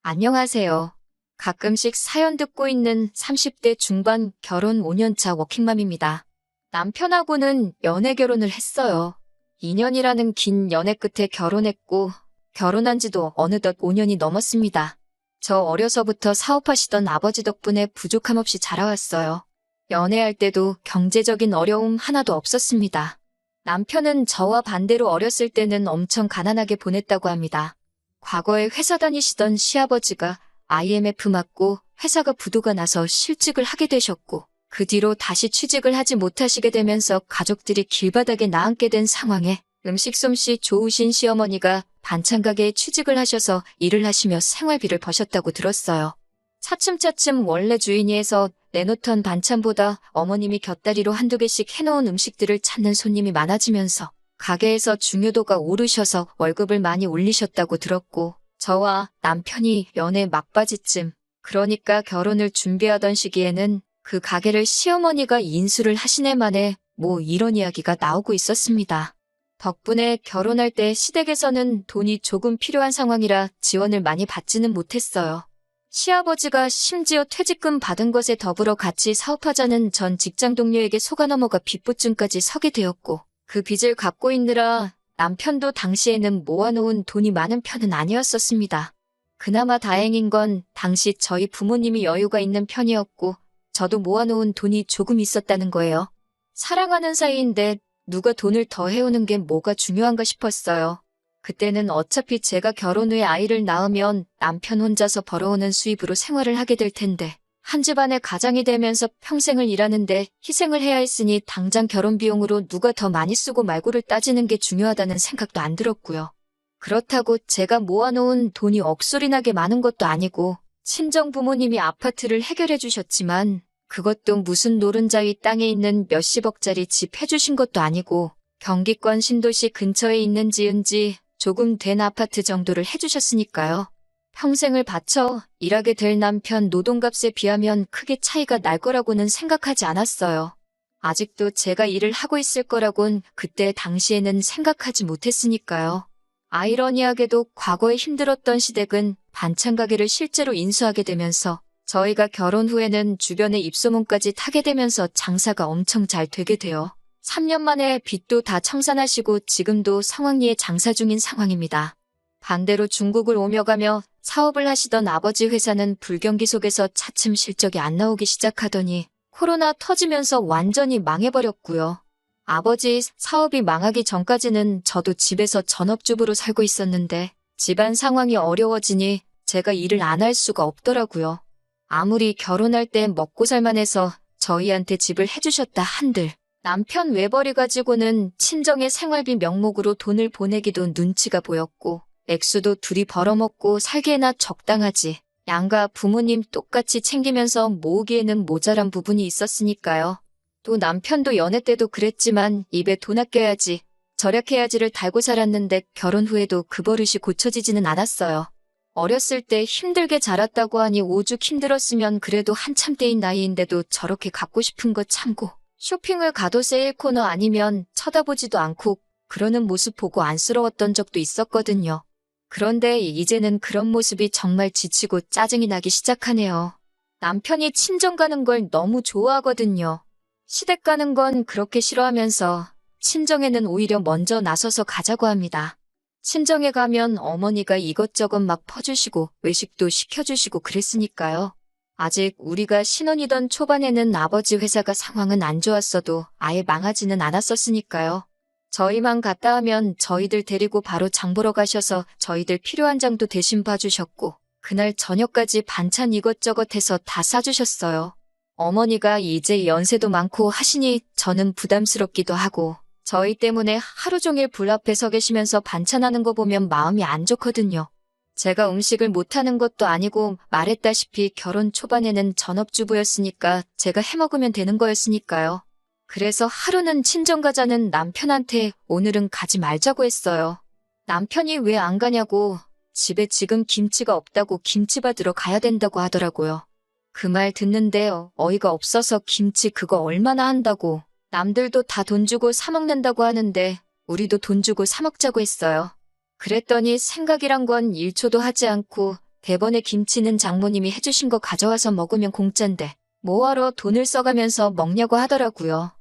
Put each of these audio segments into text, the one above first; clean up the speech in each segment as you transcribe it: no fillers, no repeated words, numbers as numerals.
안녕하세요. 가끔씩 사연 듣고 있는 30대 중반 결혼 5년차 워킹맘입니다. 남편하고는 연애 결혼을 했어요. 2년이라는 긴 연애 끝에 결혼했고, 결혼한 지도 어느덧 5년이 넘었습니다. 저 어려서부터 사업하시던 아버지 덕분에 부족함 없이 자라왔어요. 연애할 때도 경제적인 어려움 하나도 없었습니다. 남편은 저와 반대로 어렸을 때는 엄청 가난하게 보냈다고 합니다. 과거에 회사 다니시던 시아버지가 IMF 맞고 회사가 부도가 나서 실직을 하게 되셨고, 그 뒤로 다시 취직을 하지 못하시게 되면서 가족들이 길바닥에 나앉게 된 상황에 음식 솜씨 좋으신 시어머니가 반찬 가게에 취직을 하셔서 일을 하시며 생활비를 버셨다고 들었어요. 차츰차츰 원래 주인이 해서 내놓던 반찬보다 어머님이 곁다리로 한두 개씩 해놓은 음식들을 찾는 손님이 많아지면서 가게에서 중요도가 오르셔서 월급을 많이 올리셨다고 들었고, 저와 남편이 연애 막바지쯤, 그러니까 결혼을 준비하던 시기에는 그 가게를 시어머니가 인수를 하시네 만에 이런 이야기가 나오고 있었습니다. 덕분에 결혼할 때 시댁에서는 돈이 조금 필요한 상황이라 지원을 많이 받지는 못했어요. 시아버지가 심지어 퇴직금 받은 것에 더불어 같이 사업하자는 전 직장 동료에게 속아 넘어가 빚부증까지 서게 되었고, 그 빚을 갚고 있느라 남편도 당시에는 모아놓은 돈이 많은 편은 아니었었습니다. 그나마 다행인 건 당시 저희 부모님이 여유가 있는 편이었고 저도 모아놓은 돈이 조금 있었다는 거예요. 사랑하는 사이인데 누가 돈을 더 해오는 게 뭐가 중요한가 싶었어요. 그때는 어차피 제가 결혼 후에 아이를 낳으면 남편 혼자서 벌어오는 수입으로 생활을 하게 될 텐데 한 집안의 가장이 되면서 평생을 일하는데 희생을 해야 했으니 당장 결혼 비용으로 누가 더 많이 쓰고 말고를 따지는 게 중요하다는 생각도 안 들었고요. 그렇다고 제가 모아놓은 돈이 억소리나게 많은 것도 아니고 친정 부모님이 아파트를 해결해 주셨지만 그것도 무슨 노른자 위 땅에 있는 몇십억짜리 집 해주신 것도 아니고 경기권 신도시 근처에 있는 지은지 조금 된 아파트 정도를 해주셨으니까요. 평생을 바쳐 일하게 될 남편 노동값에 비하면 크게 차이가 날 거라고는 생각하지 않았어요. 아직도 제가 일을 하고 있을 거라곤 그때 당시에는 생각하지 못했으니까요. 아이러니하게도 과거에 힘들었던 시댁은 반찬 가게를 실제로 인수하게 되면서 저희가 결혼 후에는 주변의 입소문까지 타게 되면서 장사가 엄청 잘 되게 되어 3년 만에 빚도 다 청산하시고 지금도 성황리에 장사 중인 상황입니다. 반대로 중국을 오며 가며 사업을 하시던 아버지 회사는 불경기 속에서 차츰 실적이 안 나오기 시작하더니 코로나 터지면서 완전히 망해버렸고요. 아버지 사업이 망하기 전까지는 저도 집에서 전업주부로 살고 있었는데 집안 상황이 어려워지니 제가 일을 안 할 수가 없더라고요. 아무리 결혼할 때 먹고 살만해서 저희한테 집을 해주셨다 한들 남편 외벌이 가지고는 친정의 생활비 명목으로 돈을 보내기도 눈치가 보였고 액수도 둘이 벌어먹고 살기에나 적당하지. 양가 부모님 똑같이 챙기면서 모으기에는 모자란 부분이 있었으니까요. 또 남편도 연애 때도 그랬지만 입에 돈 아껴야지, 절약해야지를 달고 살았는데 결혼 후에도 그 버릇이 고쳐지지는 않았어요. 어렸을 때 힘들게 자랐다고 하니 오죽 힘들었으면 그래도 한참 때인 나이인데도 저렇게 갖고 싶은 거 참고 쇼핑을 가도 세일 코너 아니면 쳐다보지도 않고 그러는 모습 보고 안쓰러웠던 적도 있었거든요. 그런데 이제는 그런 모습이 정말 지치고 짜증이 나기 시작하네요. 남편이 친정 가는 걸 너무 좋아하거든요. 시댁 가는 건 그렇게 싫어하면서 친정에는 오히려 먼저 나서서 가자고 합니다. 친정에 가면 어머니가 이것저것 막 퍼주시고 외식도 시켜주시고 그랬으니까요. 아직 우리가 신혼이던 초반에는 아버지 회사가 상황은 안 좋았어도 아예 망하지는 않았었으니까요. 저희만 갔다 하면 저희들 데리고 바로 장 보러 가셔서 저희들 필요한 장도 대신 봐주셨고 그날 저녁까지 반찬 이것저것 해서 다 싸주셨어요. 어머니가 이제 연세도 많고 하시니 저는 부담스럽기도 하고 저희 때문에 하루 종일 불 앞에 서 계시면서 반찬하는 거 보면 마음이 안 좋거든요. 제가 음식을 못하는 것도 아니고 말했다시피 결혼 초반에는 전업주부였으니까 제가 해먹으면 되는 거였으니까요. 그래서 하루는 친정 가자는 남편한테 오늘은 가지 말자고 했어요. 남편이 왜 안 가냐고 집에 지금 김치가 없다고 김치 받으러 가야 된다고 하더라고요. 그 말 듣는데 어이가 없어서 김치 그거 얼마나 한다고 남들도 다 돈 주고 사 먹는다고 하는데 우리도 돈 주고 사 먹자고 했어요. 그랬더니 생각이란 건 1초도 하지 않고 대번에 김치는 장모님이 해주신 거 가져와서 먹으면 공짠데 뭐하러 돈을 써가면서 먹냐고 하더라고요.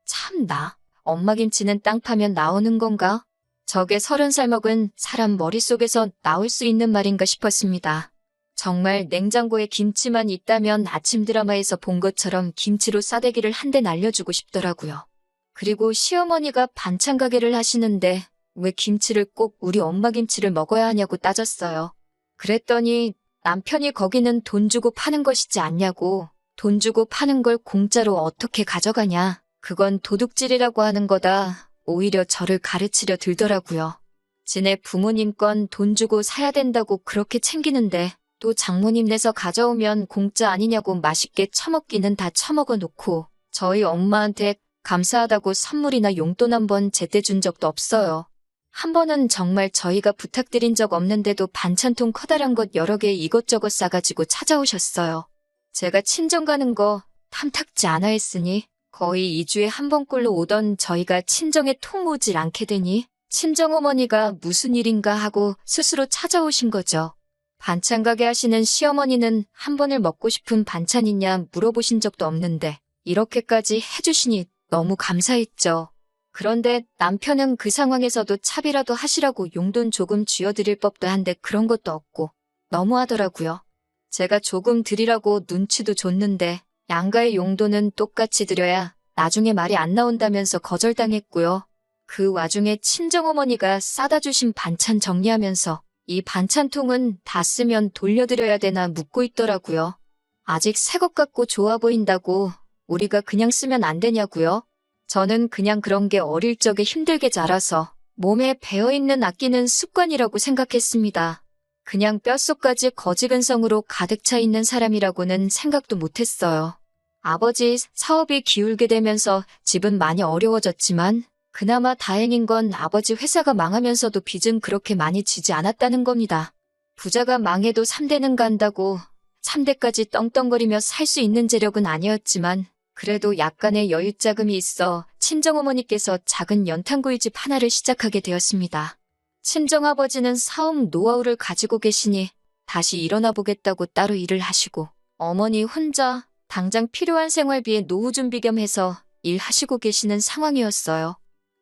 참나, 엄마 김치는 땅 파면 나오는 건가? 저게 30살 먹은 사람 머릿속에서 나올 수 있는 말인가 싶었습니다. 정말 냉장고에 김치만 있다면 아침 드라마에서 본 것처럼 김치로 싸대기를 한 대 날려주고 싶더라고요. 그리고 시어머니가 반찬 가게를 하시는데 왜 김치를 꼭 우리 엄마 김치를 먹어야 하냐고 따졌어요. 그랬더니 남편이 거기는 돈 주고 파는 것이지 않냐고, 돈 주고 파는 걸 공짜로 어떻게 가져가냐, 그건 도둑질이라고 하는 거다, 오히려 저를 가르치려 들더라고요. 지네 부모님 건 돈 주고 사야 된다고 그렇게 챙기는데 또 장모님 내서 가져오면 공짜 아니냐고 맛있게 처먹기는 다 처먹어 놓고 저희 엄마한테 감사하다고 선물이나 용돈 한 번 제때 준 적도 없어요. 한 번은 정말 저희가 부탁드린 적 없는데도 반찬통 커다란 것 여러 개 이것저것 싸가지고 찾아오셨어요. 제가 친정 가는 거 탐탁지 않아 했으니 거의 2주에 한 번꼴로 오던 저희가 친정에 통 오질 않게 되니 친정어머니가 무슨 일인가 하고 스스로 찾아오신 거죠. 반찬 가게 하시는 시어머니는 한 번을 먹고 싶은 반찬 있냐 물어보신 적도 없는데 이렇게까지 해주시니 너무 감사했죠. 그런데 남편은 그 상황에서도 차비라도 하시라고 용돈 조금 쥐어드릴 법도 한데 그런 것도 없고 너무하더라고요. 제가 조금 드리라고 눈치도 줬는데 양가의 용돈은 똑같이 드려야 나중에 말이 안 나온다면서 거절당했고요. 그 와중에 친정어머니가 싸다 주신 반찬 정리하면서 이 반찬통은 다 쓰면 돌려드려야 되나 묻고 있더라고요. 아직 새 것 같고 좋아 보인다고 우리가 그냥 쓰면 안 되냐고요? 저는 그냥 그런 게 어릴 적에 힘들게 자라서 몸에 배어있는 아끼는 습관이라고 생각했습니다. 그냥 뼛속까지 거지근성으로 가득 차 있는 사람이라고는 생각도 못했어요. 아버지 사업이 기울게 되면서 집은 많이 어려워졌지만 그나마 다행인 건 아버지 회사가 망하면서도 빚은 그렇게 많이 지지 않았다는 겁니다. 부자가 망해도 3대는 간다고 3대까지 떵떵거리며 살 수 있는 재력은 아니었지만 그래도 약간의 여유자금이 있어 친정어머니께서 작은 연탄구이집 하나를 시작하게 되었습니다. 친정아버지는 사업 노하우를 가지고 계시니 다시 일어나 보겠다고 따로 일을 하시고 어머니 혼자 당장 필요한 생활비에 노후 준비 겸 해서 일하시고 계시는 상황이었어요.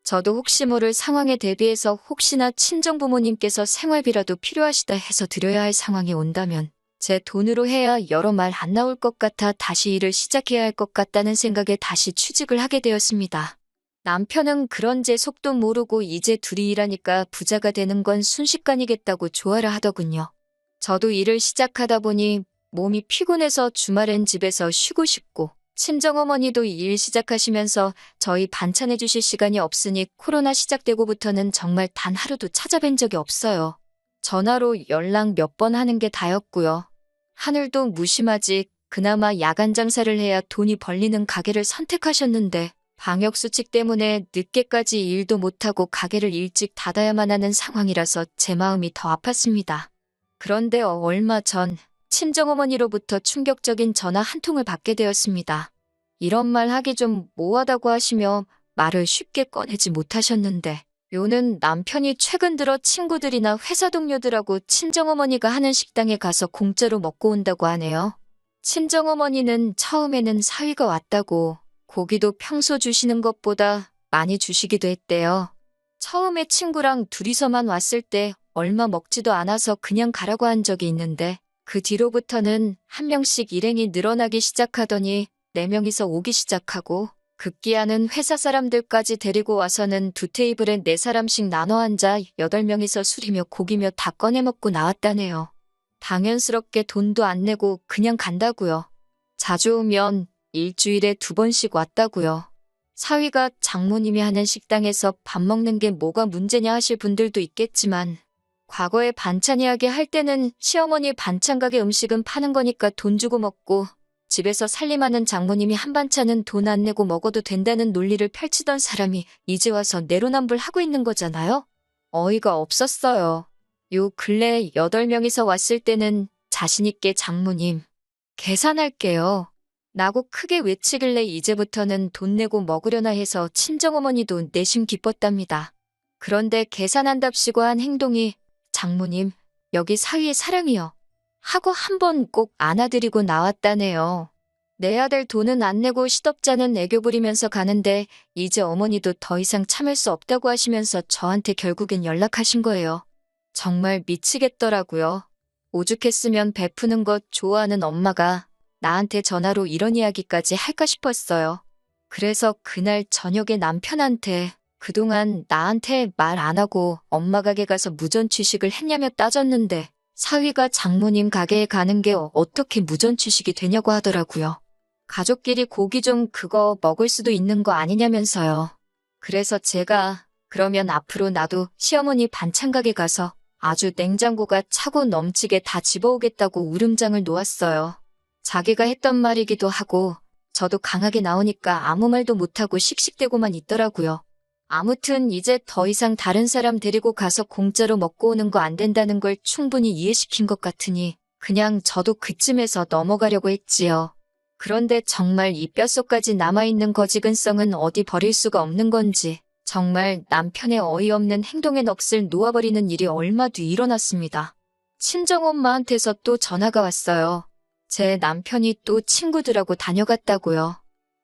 저도 혹시 모를 상황에 대비해서 혹시나 친정부모님께서 생활비라도 필요하시다 해서 드려야 할 상황이 온다면 제 돈으로 해야 여러 말 안 나올 것 같아 다시 일을 시작해야 할 것 같다는 생각에 다시 취직을 하게 되었습니다. 남편은 그런 제 속도 모르고 이제 둘이 일하니까 부자가 되는 건 순식간이겠다고 좋아라 하더군요. 저도 일을 시작하다 보니 몸이 피곤해서 주말엔 집에서 쉬고 싶고 친정어머니도 일 시작하시면서 저희 반찬해 주실 시간이 없으니 코로나 시작되고부터는 정말 단 하루도 찾아뵌 적이 없어요. 전화로 연락 몇 번 하는 게 다였고요. 하늘도 무심하지 그나마 야간 장사를 해야 돈이 벌리는 가게를 선택하셨는데 방역수칙 때문에 늦게까지 일도 못하고 가게를 일찍 닫아야만 하는 상황이라서 제 마음이 더 아팠습니다. 그런데 얼마 전 친정어머니로부터 충격적인 전화 한 통을 받게 되었습니다. 이런 말 하기 좀 모하다고 하시며 말을 쉽게 꺼내지 못하셨는데 요는 남편이 최근 들어 친구들이나 회사 동료들하고 친정어머니가 하는 식당에 가서 공짜로 먹고 온다고 하네요. 친정어머니는 처음에는 사위가 왔다고 고기도 평소 주시는 것보다 많이 주시기도 했대요. 처음에 친구랑 둘이서만 왔을 때 얼마 먹지도 않아서 그냥 가라고 한 적이 있는데 그 뒤로부터는 한 명씩 일행이 늘어나기 시작하더니 4명이서 오기 시작하고 급기야는 회사 사람들까지 데리고 와서는 2테이블에 4사람씩 나눠 앉아 8명이서 술이며 고기며 다 꺼내 먹고 나왔다네요. 당연스럽게 돈도 안 내고 그냥 간다고요. 자주 오면 일주일에 2번씩 왔다고요. 사위가 장모님이 하는 식당에서 밥 먹는 게 뭐가 문제냐 하실 분들도 있겠지만 과거에 반찬 이야기 할 때는 시어머니 반찬 가게 음식은 파는 거니까 돈 주고 먹고 집에서 살림하는 장모님이 한 반찬은 돈 안 내고 먹어도 된다는 논리를 펼치던 사람이 이제 와서 내로남불하고 있는 거잖아요. 어이가 없었어요. 요 근래 8명이서 왔을 때는 자신있게 장모님 계산할게요 라고 크게 외치길래 이제부터는 돈 내고 먹으려나 해서 친정어머니도 내심 기뻤답니다. 그런데 계산한답시고 한 행동이 장모님 여기 사위의 사랑이요 하고 한 번 꼭 안아드리고 나왔다네요. 내야 될 돈은 안 내고 시덥잖은 애교 부리면서 가는데 이제 어머니도 더 이상 참을 수 없다고 하시면서 저한테 결국엔 연락하신 거예요. 정말 미치겠더라고요. 오죽했으면 베푸는 것 좋아하는 엄마가 나한테 전화로 이런 이야기까지 할까 싶었어요. 그래서 그날 저녁에 남편한테 그동안 나한테 말 안 하고 엄마 가게 가서 무전 취식을 했냐며 따졌는데 사위가 장모님 가게에 가는 게 어떻게 무전 취식이 되냐고 하더라고요. 가족끼리 고기 좀 그거 먹을 수도 있는 거 아니냐면서요. 그래서 제가 그러면 앞으로 나도 시어머니 반찬 가게 가서 아주 냉장고가 차고 넘치게 다 집어오겠다고 울음장을 놓았어요. 자기가 했던 말이기도 하고 저도 강하게 나오니까 아무 말도 못하고 씩씩대고만 있더라고요. 아무튼 이제 더 이상 다른 사람 데리고 가서 공짜로 먹고 오는 거 안 된다는 걸 충분히 이해시킨 것 같으니 그냥 저도 그쯤에서 넘어가려고 했지요. 그런데 정말 이 뼛속까지 남아있는 거지근성은 어디 버릴 수가 없는 건지 정말 남편의 어이없는 행동에 넋을 놓아버리는 일이 얼마 뒤 일어났습니다. 친정엄마한테서 또 전화가 왔어요. 제 남편이 또 친구들하고 다녀갔다고요.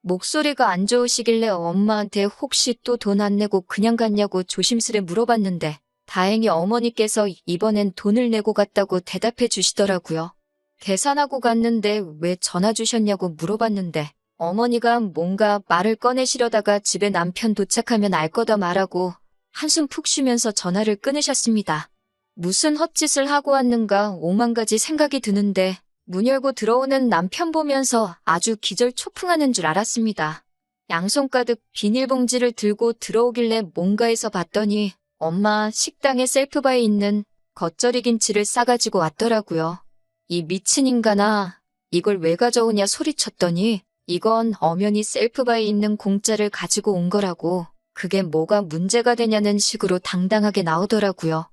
목소리가 안 좋으시길래 엄마한테 혹시 또 돈 안 내고 그냥 갔냐고 조심스레 물어봤는데 다행히 어머니께서 이번엔 돈을 내고 갔다고 대답해 주시더라고요. 계산하고 갔는데 왜 전화 주셨냐고 물어봤는데 어머니가 뭔가 말을 꺼내시려다가 집에 남편 도착하면 알 거다 말하고 한숨 푹 쉬면서 전화를 끊으셨습니다. 무슨 헛짓을 하고 왔는가 오만 가지 생각이 드는데 문 열고 들어오는 남편 보면서 아주 기절초풍하는 줄 알았습니다. 양손 가득 비닐봉지를 들고 들어오길래 뭔가 해서 봤더니 엄마 식당에 셀프바에 있는 겉절이 김치를 싸가지고 왔더라고요. 이 미친 인간아, 이걸 왜 가져오냐 소리쳤더니 이건 엄연히 셀프바에 있는 공짜를 가지고 온 거라고 그게 뭐가 문제가 되냐는 식으로 당당하게 나오더라고요.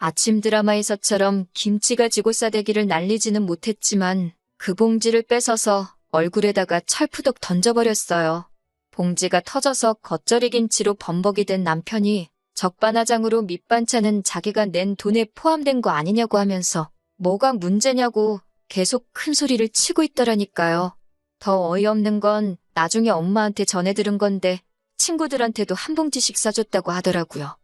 아침 드라마에서처럼 김치 가지고 싸대기를 날리지는 못했지만 그 봉지를 뺏어서 얼굴에다가 철푸덕 던져버렸어요. 봉지가 터져서 겉절이 김치로 범벅이 된 남편이 적반하장으로 밑반찬은 자기가 낸 돈에 포함된 거 아니냐고 하면서 뭐가 문제냐고 계속 큰 소리를 치고 있더라니까요. 더 어이없는 건 나중에 엄마한테 전해 들은 건데 친구들한테도 한 봉지씩 싸줬다고 하더라고요.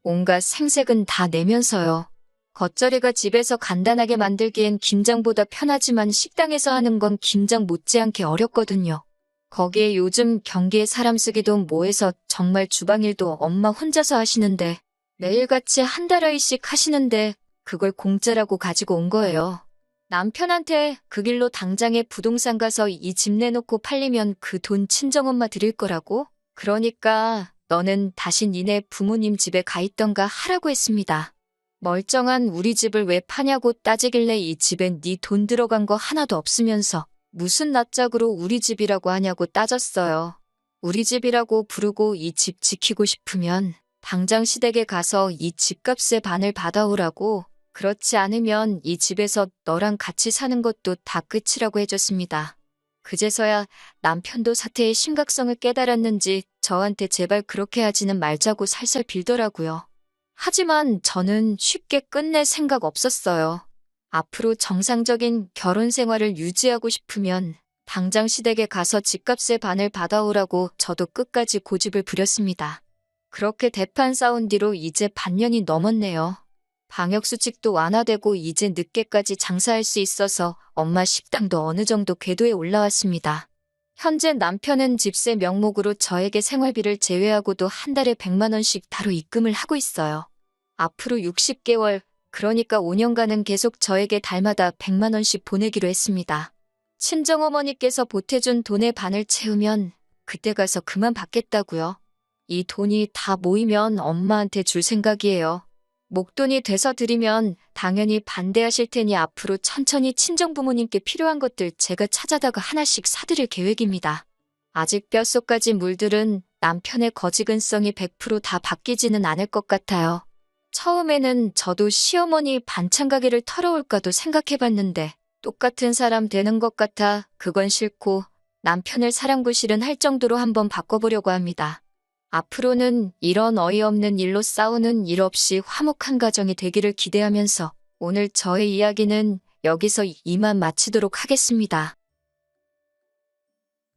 온갖 생색은 다 내면서요. 겉절이가 집에서 간단하게 만들기엔 김장보다 편하지만 식당에서 하는 건 김장 못지않게 어렵거든요. 거기에 요즘 경기에 사람 쓰기도 뭐해서 정말 주방일도 엄마 혼자서 하시는데 매일같이 한 달어이씩 하시는데 그걸 공짜라고 가지고 온 거예요. 남편한테 그 길로 당장에 부동산 가서 이 집 내놓고 팔리면 그 돈 친정엄마 드릴 거라고? 그러니까 너는 다시 니네 부모님 집에 가 있던가 하라고 했습니다. 멀쩡한 우리 집을 왜 파냐고 따지길래 이 집엔 네 돈 들어간 거 하나도 없으면서 무슨 낯짝으로 우리 집이라고 하냐고 따졌어요. 우리 집이라고 부르고 이 집 지키고 싶으면 당장 시댁에 가서 이 집값의 반을 받아오라고 그렇지 않으면 이 집에서 너랑 같이 사는 것도 다 끝이라고 해줬습니다. 그제서야 남편도 사태의 심각성을 깨달았는지 저한테 제발 그렇게 하지는 말자고 살살 빌더라고요. 하지만 저는 쉽게 끝낼 생각 없었어요. 앞으로 정상적인 결혼 생활을 유지하고 싶으면 당장 시댁에 가서 집값의 반을 받아오라고 저도 끝까지 고집을 부렸습니다. 그렇게 대판 싸운 뒤로 이제 반년이 넘었네요. 방역수칙도 완화되고 이제 늦게까지 장사할 수 있어서 엄마 식당도 어느 정도 궤도에 올라왔습니다. 현재 남편은 집세 명목으로 저에게 생활비를 제외하고도 한 달에 100만 원씩 따로 입금을 하고 있어요. 앞으로 60개월, 그러니까 5년간은 계속 저에게 달마다 100만 원씩 보내기로 했습니다. 친정어머니께서 보태준 돈의 반을 채우면 그때 가서 그만 받겠다고요. 이 돈이 다 모이면 엄마한테 줄 생각이에요. 목돈이 돼서 드리면 당연히 반대하실 테니 앞으로 천천히 친정부모님께 필요한 것들 제가 찾아다가 하나씩 사드릴 계획입니다. 아직 뼛속까지 물들은 남편의 거지근성이 100% 다 바뀌지는 않을 것 같아요. 처음에는 저도 시어머니 반찬 가게를 털어올까도 생각해봤는데 똑같은 사람 되는 것 같아 그건 싫고 남편을 사랑구실은 할 정도로 한번 바꿔보려고 합니다. 앞으로는 이런 어이없는 일로 싸우는 일 없이 화목한 가정이 되기를 기대하면서 오늘 저의 이야기는 여기서 이만 마치도록 하겠습니다.